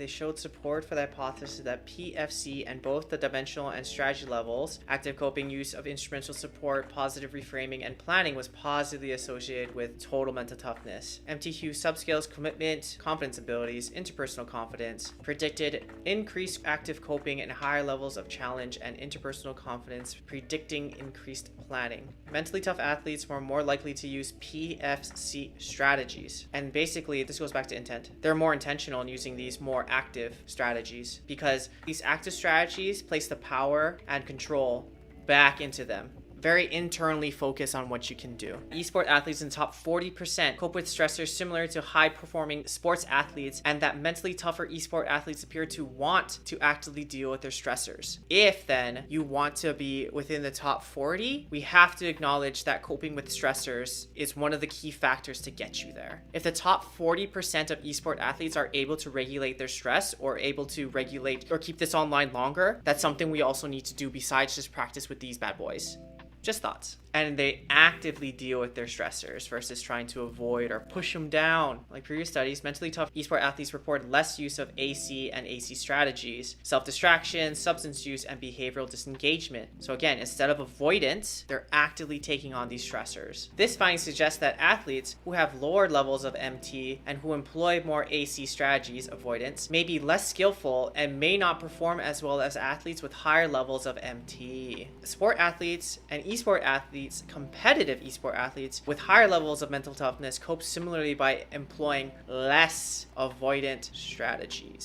They showed support for the hypothesis that PFC and both the dimensional and strategy levels, active coping, use of instrumental support, positive reframing, and planning was positively associated with total mental toughness. MTQ subscales commitment, confidence abilities, interpersonal confidence, predicted increased active coping and higher levels of challenge and interpersonal confidence, predicting increased planning. Mentally tough athletes were more likely to use PFC strategies. And basically, this goes back to intent. They're more intentional in using these more active strategies because these active strategies place the power and control back into them. Very internally focused on what you can do. Esport athletes in the top 40% cope with stressors similar to high-performing sports athletes, and that mentally tougher esport athletes appear to want to actively deal with their stressors. If then you want to be within the top 40, we have to acknowledge that coping with stressors is one of the key factors to get you there. If the top 40% of esport athletes are able to regulate their stress or able to regulate or keep this online longer, that's something we also need to do besides just practice with these bad boys. Just thoughts. And they actively deal with their stressors versus trying to avoid or push them down. Like previous studies, mentally tough esport athletes report less use of AC and AC strategies, self-distraction, substance use, and behavioral disengagement. So again, instead of avoidance, they're actively taking on these stressors. This finding suggests that athletes who have lower levels of MT and who employ more AC strategies, avoidance, may be less skillful and may not perform as well as athletes with higher levels of MT. Sport athletes and esport athletes, competitive esport athletes with higher levels of mental toughness cope similarly by employing less avoidant strategies.